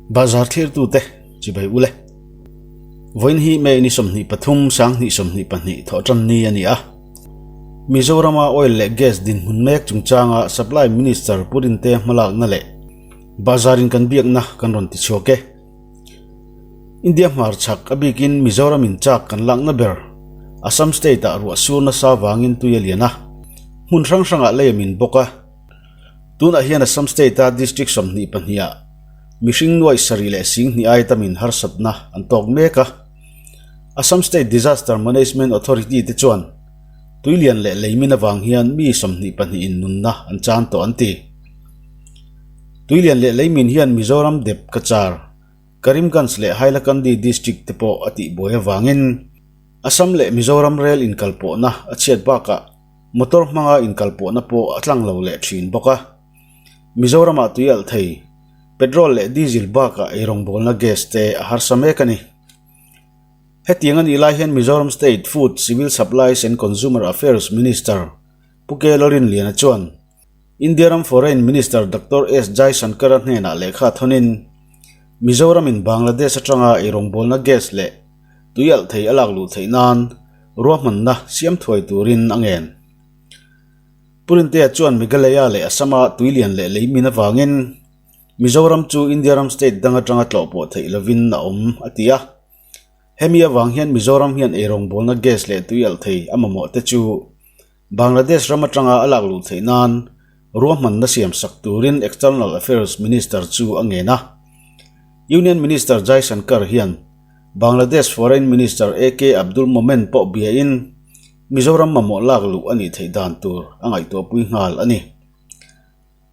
bazar thir tu te chi bai ule voin hi me ni somni pathum sang ni somni panni tho tran ni ani a Mizoram Oil Gas dinhmun mek chungchanga supply minister purin te malak na le bazarin kan biak na kan ron ti choke India hmarchhak bikin Mizoram-in châk kan lakna ber Assam state a ruah sur na sa avangin tuilian hmun hrang leimin bawk Tunah hian Assam state district somni panhia mihring nuai sari le sing hnih tamin harsatna an tawk meka Assam State Disaster Management Authority te chuan tuilian le leimin avang hian mi somni panhi in nunna an chan to anti tuilian le leimin hian Mizoram dep kachar Karimganj le Hailakandi district te po ati boy avangin Assam le Mizoram rail in kalpo na achiat baka motor manga in kalpo na po atlang lo le thin boka Mizoram atual thei petrol le diesel baka irong bol na gas te harsame kani hetiangan ilahian Mizoram State Food Civil Supplies and Consumer Affairs Minister pukelorin lian chuan Rintea'n Foreign Minister Dr. S. Jaishankar-a na lehkha thonin Mizoram-in Bangladesh atanga irong bol na gas le tuyal thei alak lu thei nan ruah na siam thuai turin angen purin te chuan Meghalaya le Assam tuilian le leimin avangin Mizoram chu Rintea'n State danga tanga tlopo thei lovin na atia hemi avang hian Mizoram hian erong bol na gas le tuyal thei amamo te chu Bangladesh ramatanga alak lu thei nan ruah na siam sak turin External Affairs Minister chu angena Union Minister Jaishankar hian Bangladesh Foreign Minister AK Abdul Momen po biain Mizoram mamo lak lu ani thei dan tur angai to pui ngal ani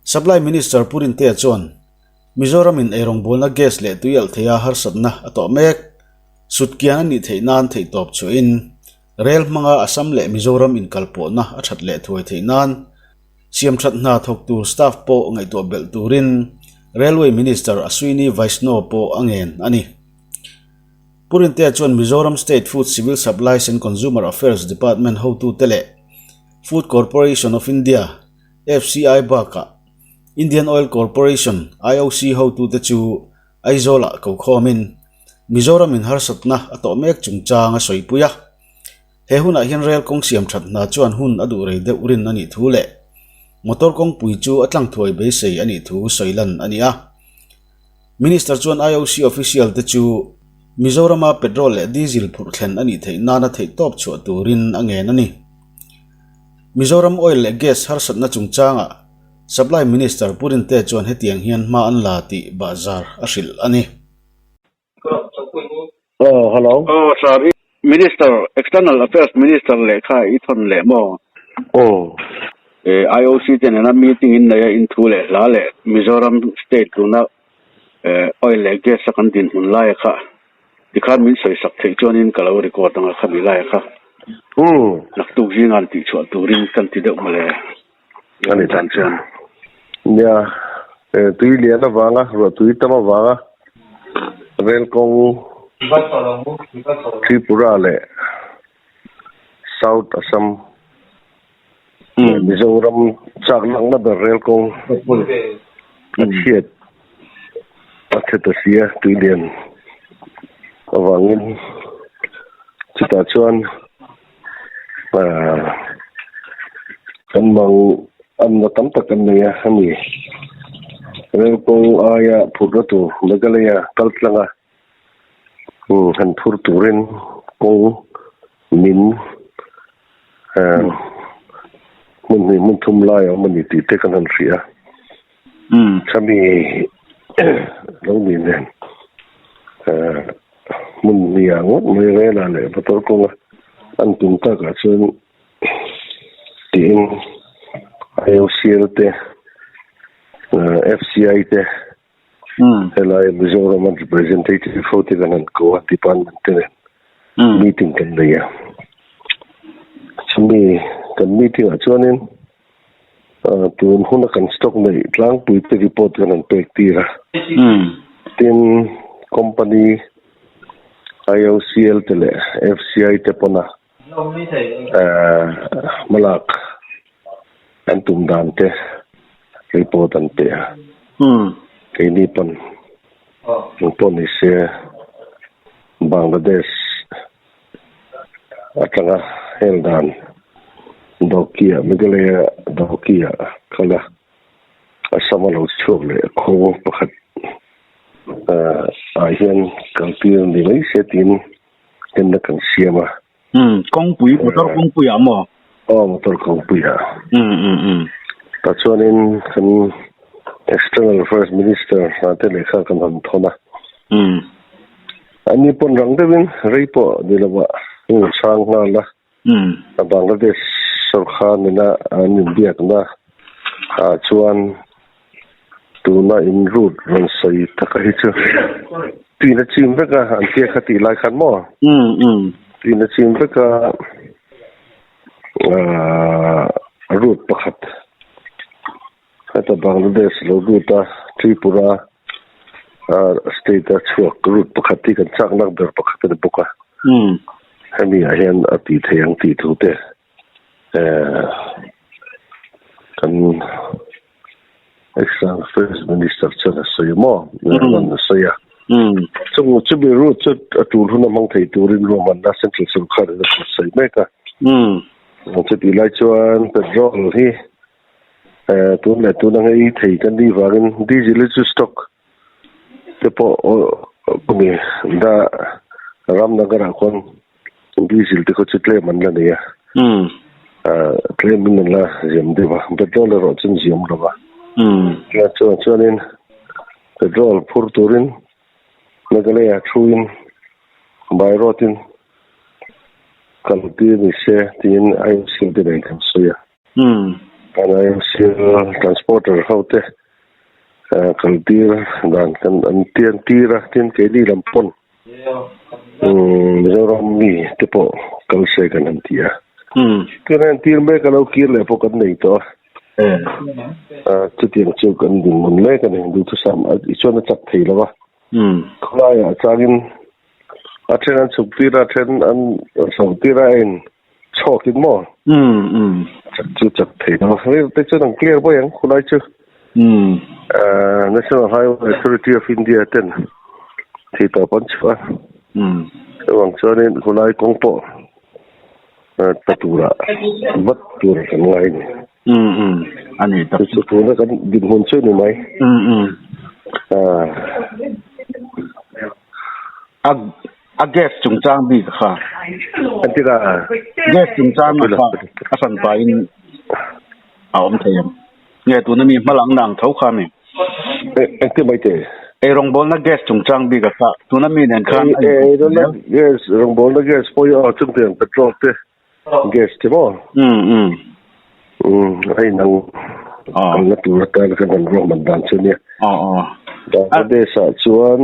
Supply Minister purin te chuan Mizoram-in erong bol na gas le tuyal theia harsatna ato mek sutkian ni thei nan thei top chuin rail manga Assam le Mizoram in kalpo na athat le thuai thei nan siam that na thok tur staff po ngai to bel turin Railway Minister Aswini Vaishno po angen ani purin te chuan Mizoram State Food Civil Supplies and Consumer Affairs Department ho tu tele Food Corporation of India FCI baka Indian Oil Corporation IOC ho tu te chu aizola ko khomin Mizoram-in harsatna ato mek chungchanga soipuya he huna hian rail kong siam thatna chuan hun adu rei de urin ani thule motor kong pui chu atlang thuai be sei ani thu soilan ania Minister chuan IOC official te chu Mizoram petrol le diesel phur thlen ani thei nana thei top chu turin angen ani Mizoram Oil Gas harsatna chungchanga Supply Minister purin te chuan hetiang hian ma an la ti bazar ashil ani hello. Sorry. Minister, External Affairs Minister lehkha ithon le mo. IOC ten na meeting in there in Thule la le Mizoram State Tunah oil gas kan dinhmun lai kha. Dikhan min soi sak thei chuan in kalo record ang kha mi lai kha. Nak tu jingan ti chu turin kan ti de male. Ani tan chan. Ya, tuilian avanga, tuitama avanga. Rail kong Tripura le South Assam Mizoram châk lakna ber rail kong achiat asia tuilian avangin chita chuan kan mang an tam tak kan ya hani rail kong aya phuratu Meghalaya kaltlanga han phur turin kong min mun thum lai mani ti te kan han ria chami lo ni nen mun ni angot me rela le pator ko an tum ta ka chen tin IOC te FCI te helai Mizoram representative photo kan ko department te meeting kan dia chumi kan meeting a chuanin tun huna kan stock nei tlang pui te report kan pek tira tin company IOCL tele FCI te pona malak antum dan te report an pe kay nipan Indonesia, Bangladesh, hrangah heldan, Dokia, Meghalaya, Dokia, kala Assam lo chok le ko pakhat hian kalpir ni mai setin ken kan siama kong pui motor kong pui amo motor kong puya ta chuanin kan external first minister te lekha kan han thona ani pon rang devin reipo dilawa sang na la Bangladesh sarkar na ani biak na chuan Tunah in root ron sai takahi chu tina chim beka antia khati lai khan mo tina chim beka root pakhat kata Bangladesh lo ruta Tripura state chuak root pakhati kan chak nak ber pakhat ne buka hemi hian ati theyang ti thute kan extra first minister chana soya mo nan soya chung chu bi ru chu atul huna mang thei turin roman na central sarkar na sai meka chu ti lai chuan petrol hi tu na ngai thei kan di warin diesel chu stock tepo kumi da ramnagara kon diesel te ko chitle man la ne ya claim min la jem de ba petrol ro chen jem ro ba chuanin petrol phur turin Meghalaya thuin by rotin kalpi ni se tin IMC de nei kan soya kan IMC transporter haute kalpi dan kan antian tira tin ke di lampon Mizoram ni tipo kalse kan antia kan antir me kalau kir le pokat nei to chutiang chu kan dinhmun le kan hindu tu sam ichona chak thei lawa khlaya changin athen chuptira then an chuptira in chokin mo chu chak thei lawa te chu nang clear bo yang khulai chu National Highway Authority of India ten thì tao vẫn chưa wang chuanin khulai kongpo tatura mat tur kan ngai ni ani ta chu tu na kan dinhmun chu ni mai a gas chung chang bi kha antira gas chung chang ma kha asan pa in aom thayam nge tu na mi malang nang thau kha mi ente mai te e rong bol na gas chung chang bi kha tu na mi nen khan yes rong bol na gas po yo chung te petrol te gas te mo ai nang ang na tu ta ka kan ro man dan chu ni da de sa chuan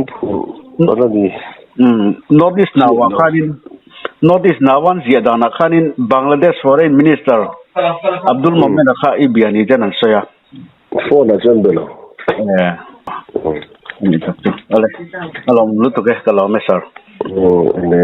ana ni notice now notice now one zia dana khanin Bangladesh Foreign Minister Abdul Momen kha ibiani janan soya phone a jan belo ni ta ale alom lu to ke kala me sir ne